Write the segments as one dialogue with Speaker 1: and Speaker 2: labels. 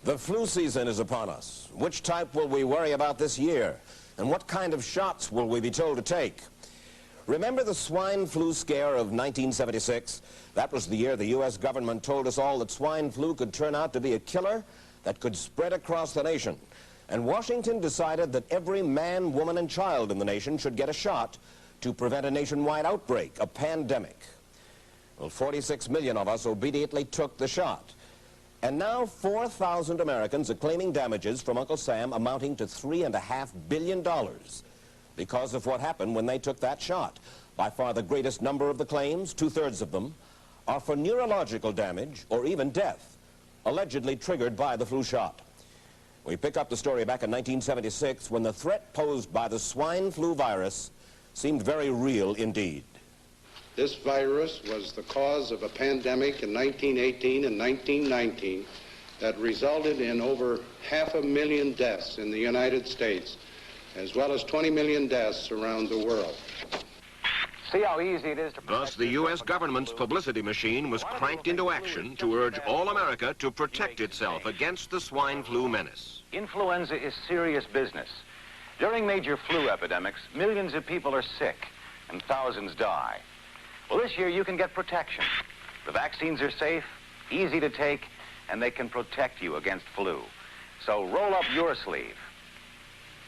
Speaker 1: The flu season is upon us. Which type will we worry about this year? And what kind of shots will we be told to take? Remember the swine flu scare of 1976? That was the year the U.S. government told us all that swine flu could turn out to be a killer that could spread across the nation. And Washington decided that every man, woman, and child in the nation should get a shot to prevent a nationwide outbreak, a pandemic. Well, 46 million of us obediently took the shot. And now 4,000 Americans are claiming damages from Uncle Sam amounting to $3.5 billion because of what happened when they took that shot. By far the greatest number of the claims, 2/3 of them, are for neurological damage or even death, allegedly triggered by the flu shot. We pick up the story back in 1976 when the threat posed by the swine flu virus seemed very real indeed.
Speaker 2: This virus was the cause of a pandemic in 1918 and 1919 that resulted in over 500,000 deaths in the United States, as well as 20 million deaths around the world.
Speaker 3: See how easy it is to...
Speaker 4: Thus, the U.S. government's publicity machine was cranked into action to urge all America to protect itself against the swine flu menace.
Speaker 3: Influenza is serious business. During major flu epidemics, millions of people are sick and thousands die. Well, this year you can get protection. The vaccines are safe, easy to take, and they can protect you against flu. So roll up your sleeve.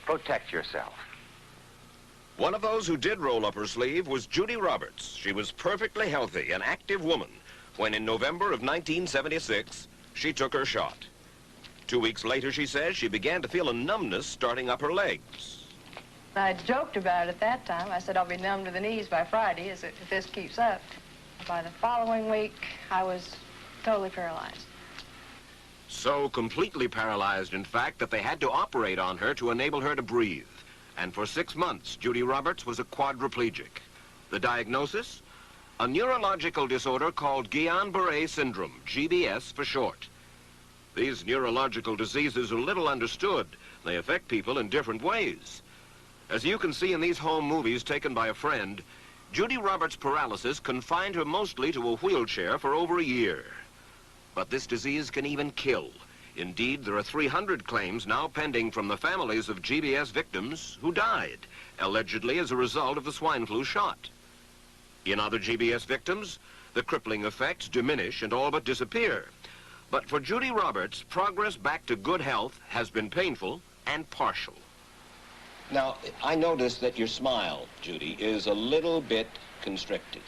Speaker 3: Protect yourself.
Speaker 4: One of those who did roll up her sleeve was Judy Roberts. She was perfectly healthy, an active woman, when in November of 1976, she took her shot. 2 weeks later, she says, she began to feel a numbness starting up her legs.
Speaker 5: I joked about it at that time. I said I'll be numb to the knees by Friday if this keeps up. By the following week, I was totally paralyzed.
Speaker 4: So completely paralyzed, in fact, that they had to operate on her to enable her to breathe. And for 6 months, Judy Roberts was a quadriplegic. The diagnosis? A neurological disorder called Guillain-Barré syndrome, GBS for short. These neurological diseases are little understood. They affect people in different ways. As you can see in these home movies taken by a friend, Judy Roberts' paralysis confined her mostly to a wheelchair for over a year. But this disease can even kill. Indeed, there are 300 claims now pending from the families of GBS victims who died, allegedly as a result of the swine flu shot. In other GBS victims, the crippling effects diminish and all but disappear. But for Judy Roberts, progress back to good health has been painful and partial.
Speaker 1: Now, I noticed that your smile, Judy, is a little bit constricted.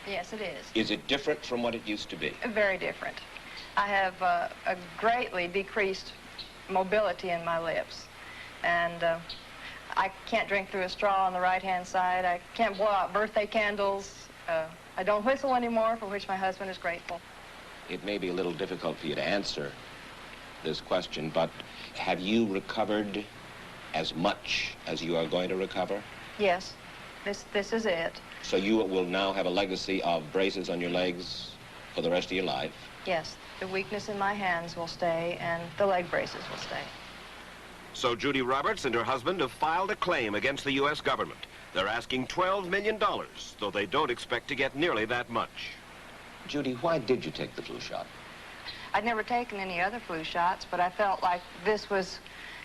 Speaker 5: Yes, it is.
Speaker 1: Is it different from what it used to be?
Speaker 5: Very different. I have a greatly decreased mobility in my lips. And I can't drink through a straw on the right-hand side. I can't blow out birthday candles. I don't whistle anymore, for which my husband is grateful.
Speaker 1: It may be a little difficult for you to answer this question, but have you recovered as much as you are going to recover?
Speaker 5: Yes, this is it.
Speaker 1: So you will now have a legacy of braces on your legs for the rest of your life?
Speaker 5: Yes, the weakness in my hands will stay and the leg braces will stay.
Speaker 4: So Judy Roberts and her husband have filed a claim against the U.S. government. They're asking $12 million, though they don't expect to get nearly that much.
Speaker 1: Judy, why did you take the flu shot?
Speaker 5: I'd never taken any other flu shots, but I felt like this was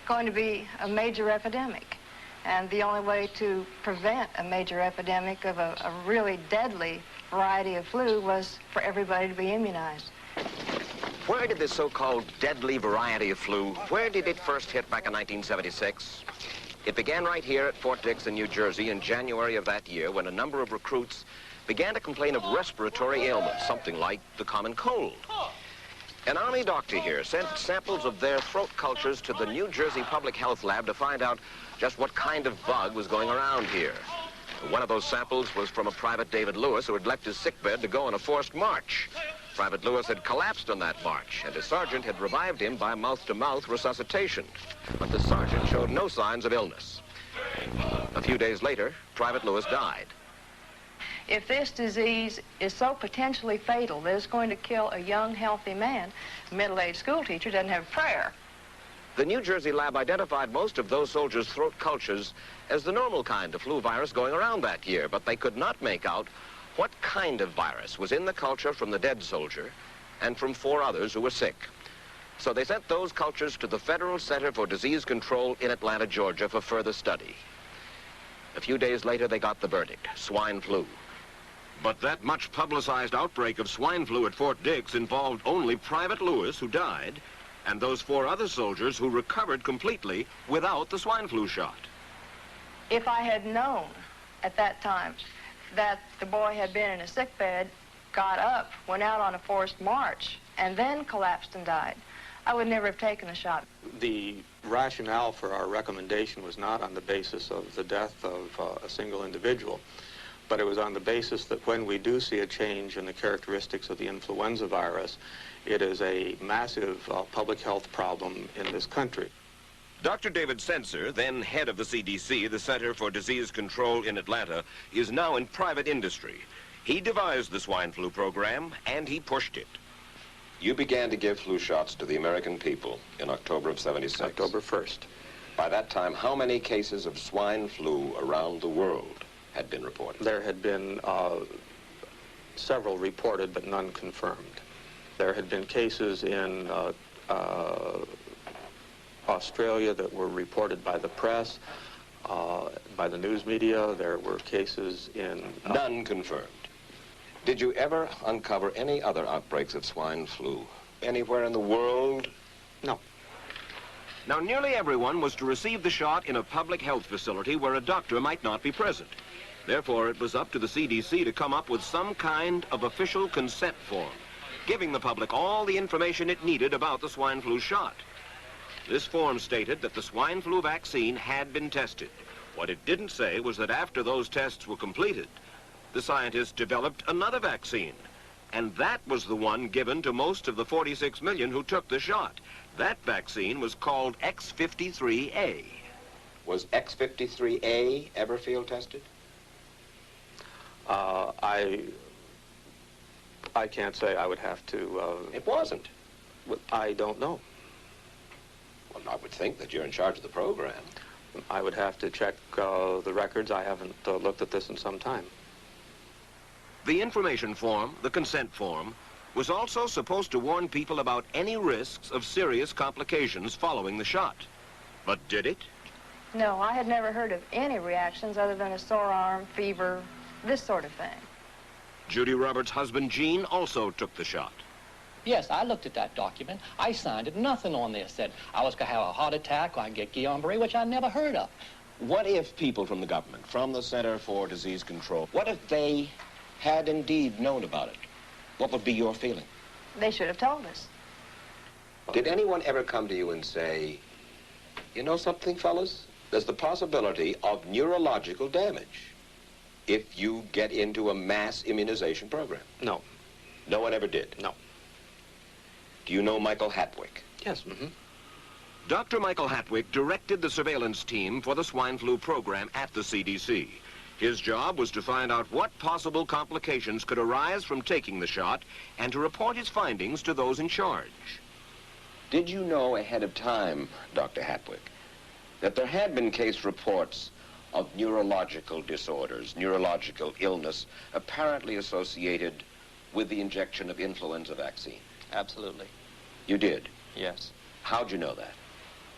Speaker 5: going to be a major epidemic. And the only way to prevent a major epidemic of a really deadly variety of flu was for everybody to be immunized.
Speaker 4: Where did this so-called deadly variety of flu, where did it first hit back in 1976? It began right here at Fort Dix in New Jersey in January of that year when a number of recruits began to complain of respiratory ailments, something like the common cold. An Army doctor here sent samples of their throat cultures to the New Jersey Public Health Lab to find out just what kind of bug was going around here. One of those samples was from a Private David Lewis who had left his sickbed to go on a forced march. Private Lewis had collapsed on that march, and his sergeant had revived him by mouth-to-mouth resuscitation. But the sergeant showed no signs of illness. A few days later, Private Lewis died.
Speaker 5: If this disease is so potentially fatal that it's going to kill a young, healthy man, a middle-aged school teacher doesn't have a prayer.
Speaker 4: The New Jersey lab identified most of those soldiers' throat cultures as the normal kind of flu virus going around that year, but they could not make out what kind of virus was in the culture from the dead soldier and from 4 others who were sick. So they sent those cultures to the Federal Center for Disease Control in Atlanta, Georgia for further study. A few days later, they got the verdict: swine flu. But that much publicized outbreak of swine flu at Fort Dix involved only Private Lewis, who died, and those 4 other soldiers who recovered completely without the swine flu shot.
Speaker 5: If I had known at that time that the boy had been in a sick bed, got up, went out on a forced march, and then collapsed and died, I would never have taken the shot.
Speaker 6: The rationale for our recommendation was not on the basis of the death of a single individual, but it was on the basis that when we do see a change in the characteristics of the influenza virus, it is a massive public health problem in this country.
Speaker 4: Dr. David Senser, then head of the CDC, the Center for Disease Control in Atlanta, is now in private industry. He devised the swine flu program, and he pushed it. You began to give flu shots to the American people in October of '76.
Speaker 6: October 1st.
Speaker 4: By that time, how many cases of swine flu around the world had been reported?
Speaker 6: There had been several reported, but none confirmed. There had been cases in Australia that were reported by the press, by the news media. There were cases in...
Speaker 4: None confirmed. Did you ever uncover any other outbreaks of swine flu anywhere in the world?
Speaker 6: No.
Speaker 4: Now, nearly everyone was to receive the shot in a public health facility where a doctor might not be present. Therefore, it was up to the CDC to come up with some kind of official consent form, giving the public all the information it needed about the swine flu shot. This form stated that the swine flu vaccine had been tested. What it didn't say was that after those tests were completed, the scientists developed another vaccine, and that was the one given to most of the 46 million who took the shot. That vaccine was called X53A. Was X53A ever field tested?
Speaker 6: I can't say. I would have to...
Speaker 4: It wasn't.
Speaker 6: I don't know.
Speaker 4: Well, I would think that you're in charge of the program.
Speaker 6: I would have to check the records. I haven't looked at this in some time.
Speaker 4: The information form, the consent form, was also supposed to warn people about any risks of serious complications following the shot. But did it?
Speaker 5: No, I had never heard of any reactions other than a sore arm, fever, this sort of thing.
Speaker 4: Judy Roberts' husband, Gene, also took the shot.
Speaker 7: Yes, I looked at that document. I signed it. Nothing on there said I was going to have a heart attack or I get Guillain-Barré, which I never heard of.
Speaker 4: What if people from the government, from the Center for Disease Control, what if they had indeed known about it? What would be your feeling?
Speaker 5: They should have told us.
Speaker 4: Did anyone ever come to you and say, you know something, fellas? There's the possibility of neurological damage if you get into a mass immunization program?
Speaker 6: No.
Speaker 4: No one ever did?
Speaker 6: No.
Speaker 4: Do you know Michael Hatwick?
Speaker 6: Yes. Mm-hmm.
Speaker 4: Dr. Michael Hatwick directed the surveillance team for the swine flu program at the CDC. His job was to find out what possible complications could arise from taking the shot and to report his findings to those in charge. Did you know ahead of time, Dr. Hatwick, that there had been case reports of neurological disorders, neurological illness, apparently associated with the injection of influenza vaccine?
Speaker 8: Absolutely.
Speaker 4: You did?
Speaker 8: Yes.
Speaker 4: How'd you know that?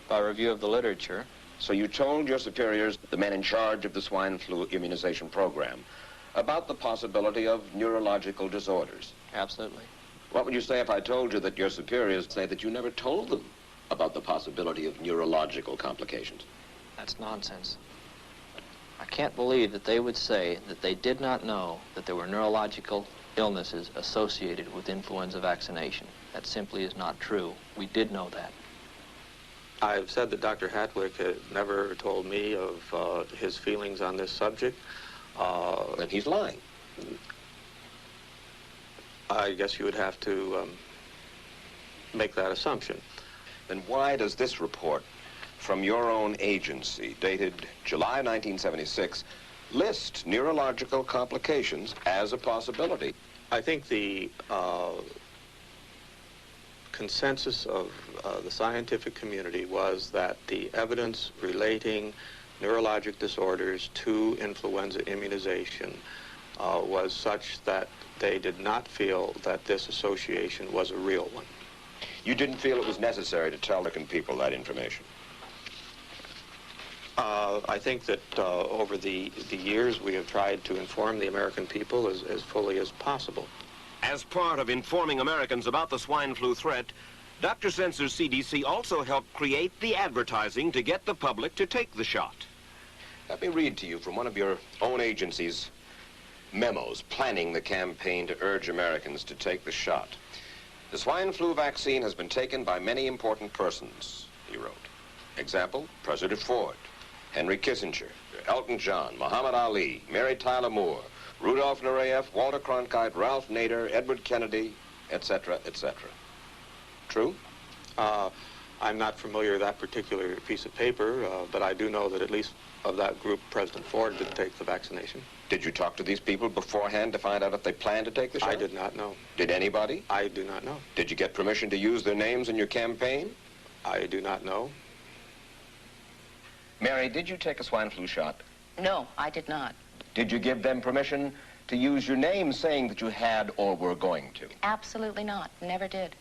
Speaker 8: By review of the literature.
Speaker 4: So you told your superiors, the men in charge of the swine flu immunization program, about the possibility of neurological disorders?
Speaker 8: Absolutely.
Speaker 4: What would you say if I told you that your superiors say that you never told them about the possibility of neurological complications?
Speaker 8: That's nonsense. I can't believe that they would say that they did not know that there were neurological illnesses associated with influenza vaccination. That simply is not true. We did know that.
Speaker 6: I've said that Dr. Hatwick had never told me of his feelings on this subject.
Speaker 4: Then he's lying.
Speaker 6: I guess you would have to make that assumption.
Speaker 4: Then why does this report from your own agency, dated July 1976, list neurological complications as a possibility?
Speaker 6: I think the consensus of the scientific community was that the evidence relating neurologic disorders to influenza immunization was such that they did not feel that this association was a real one.
Speaker 4: You didn't feel it was necessary to tell American people that information?
Speaker 6: I think that over the years we have tried to inform the American people as fully as possible.
Speaker 4: As part of informing Americans about the swine flu threat, Dr. Sensor's CDC also helped create the advertising to get the public to take the shot. Let me read to you from one of your own agency's memos planning the campaign to urge Americans to take the shot. The swine flu vaccine has been taken by many important persons, he wrote. Example, President Ford, Henry Kissinger, Elton John, Muhammad Ali, Mary Tyler Moore, Rudolph Nureyev, Walter Cronkite, Ralph Nader, Edward Kennedy, etc., etc. True?
Speaker 6: I'm not familiar with that particular piece of paper, but I do know that at least of that group, President Ford did take the vaccination.
Speaker 4: Did you talk to these people beforehand to find out if they planned to take the shot?
Speaker 6: I did not know.
Speaker 4: Did anybody?
Speaker 6: I do not know.
Speaker 4: Did you get permission to use their names in your campaign?
Speaker 6: I do not know.
Speaker 4: Mary, did you take a swine flu shot?
Speaker 9: No, I did not.
Speaker 4: Did you give them permission to use your name saying that you had or were going to?
Speaker 9: Absolutely not. Never did.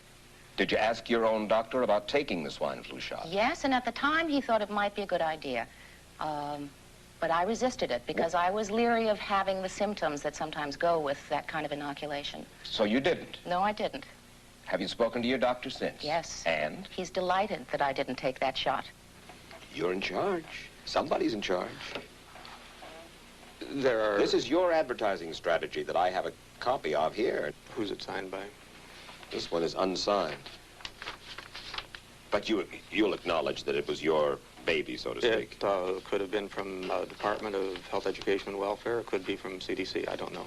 Speaker 4: Did you ask your own doctor about taking the swine flu shot?
Speaker 9: Yes, and at the time he thought it might be a good idea. But I resisted it because I was leery of having the symptoms that sometimes go with that kind of inoculation.
Speaker 4: So you didn't?
Speaker 9: No, I didn't.
Speaker 4: Have you spoken to your doctor since?
Speaker 9: Yes.
Speaker 4: And?
Speaker 9: He's delighted that I didn't take that shot.
Speaker 4: You're in charge. Somebody's in charge.
Speaker 6: There are...
Speaker 4: This is your advertising strategy that I have a copy of here.
Speaker 6: Who's it signed by?
Speaker 4: This one is unsigned. But you'll acknowledge that it was your baby, so to speak.
Speaker 6: It could have been from Department of Health, Education, and Welfare. It could be from CDC. I don't know.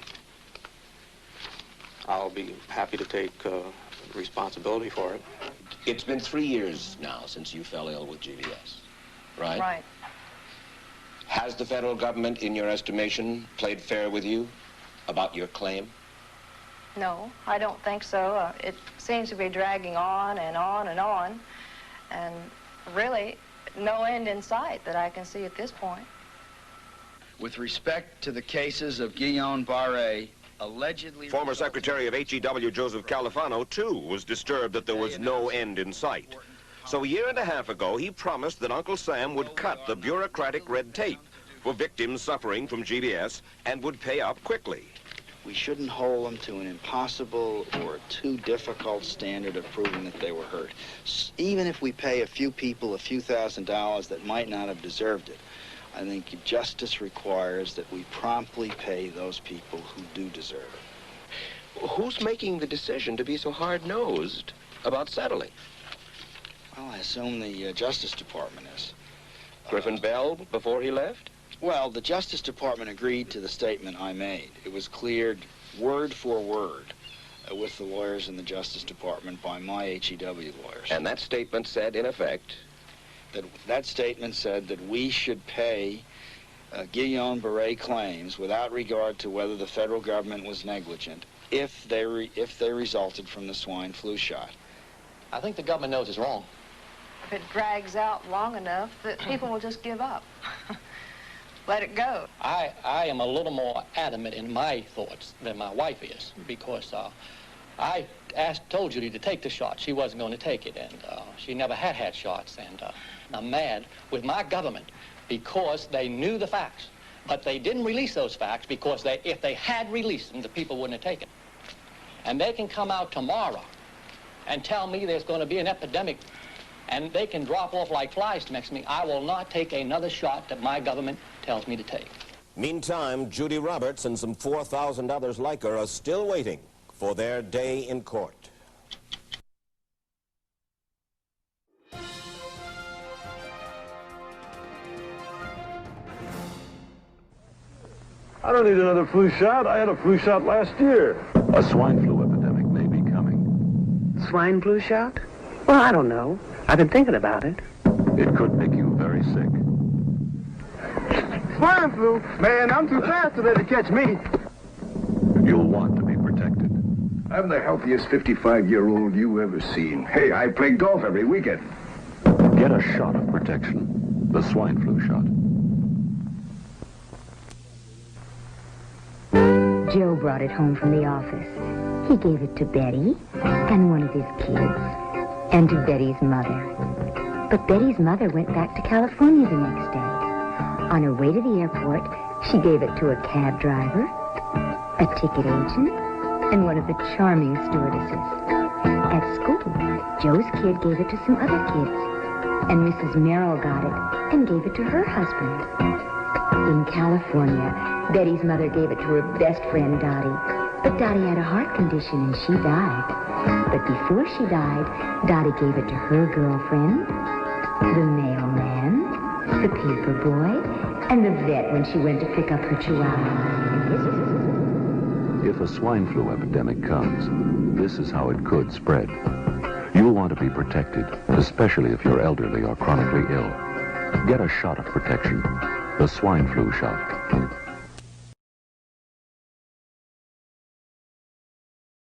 Speaker 6: I'll be happy to take responsibility for it.
Speaker 4: It's been 3 years now since you fell ill with GBS, right?
Speaker 5: Right.
Speaker 4: Has the federal government, in your estimation, played fair with you about your claim?
Speaker 5: No, I don't think so. It seems to be dragging on and on and on, and really no end in sight that I can see at this point.
Speaker 10: With respect to the cases of Guillain-Barré, allegedly...
Speaker 4: Former Secretary of HEW Joseph Califano, too, was disturbed that there was no end in sight. So a year and a half ago, he promised that Uncle Sam would cut the bureaucratic red tape for victims suffering from GBS and would pay up quickly.
Speaker 10: We shouldn't hold them to an impossible or too difficult standard of proving that they were hurt. Even if we pay a few people a few $1,000s that might not have deserved it, I think justice requires that we promptly pay those people who do deserve it.
Speaker 4: Who's making the decision to be so hard-nosed about settling?
Speaker 10: Well, I assume the Justice Department is.
Speaker 4: Griffin Bell before he left?
Speaker 10: Well, the Justice Department agreed to the statement I made. It was cleared word for word with the lawyers in the Justice Department by my HEW lawyers.
Speaker 4: And that statement said, in effect...
Speaker 10: That statement said that we should pay Guillain-Barré claims without regard to whether the federal government was negligent if they resulted from the swine flu shot.
Speaker 7: I think the government knows it's wrong.
Speaker 5: If it drags out long enough, that people will just give up. Let it go.
Speaker 7: I am a little more adamant in my thoughts than my wife is, because I told Judy to take the shot. She wasn't going to take it, and she never had shots, and I'm mad with my government because they knew the facts, but they didn't release those facts because if they had released them, the people wouldn't have taken it. And they can come out tomorrow and tell me there's going to be an epidemic, and they can drop off like flies next to me. I will not take another shot that my government tells me to take.
Speaker 1: Meantime, Judy Roberts and some 4,000 others like her are still waiting for their day in court.
Speaker 11: I don't need another flu shot. I had a flu shot last year. A swine flu epidemic may be coming.
Speaker 12: Swine flu shot? Well, I don't know. I've been thinking about it.
Speaker 11: It could make you very sick.
Speaker 12: Swine flu? Man, I'm too fast to let it catch me.
Speaker 11: You'll want to be protected.
Speaker 13: I'm the healthiest 55-year-old you ever seen. Hey, I play golf every weekend.
Speaker 11: Get a shot of protection. The swine flu shot.
Speaker 14: Joe brought it home from the office. He gave it to Betty and one of his kids. and to Betty's mother. But Betty's mother went back to California the next day. On her way to the airport, she gave it to a cab driver, a ticket agent, and one of the charming stewardesses. At school, Joe's kid gave it to some other kids, and Mrs. Merrill got it and gave it to her husband. In California, Betty's mother gave it to her best friend, Dottie, but Dottie had a heart condition and she died. But before she died, Dottie gave it to her girlfriend, the mailman, the paper boy, and the vet when she went to pick up her chihuahua.
Speaker 11: If a swine flu epidemic comes, this is how it could spread. You'll want to be protected, especially if you're elderly or chronically ill. Get a shot of protection, the swine flu shot.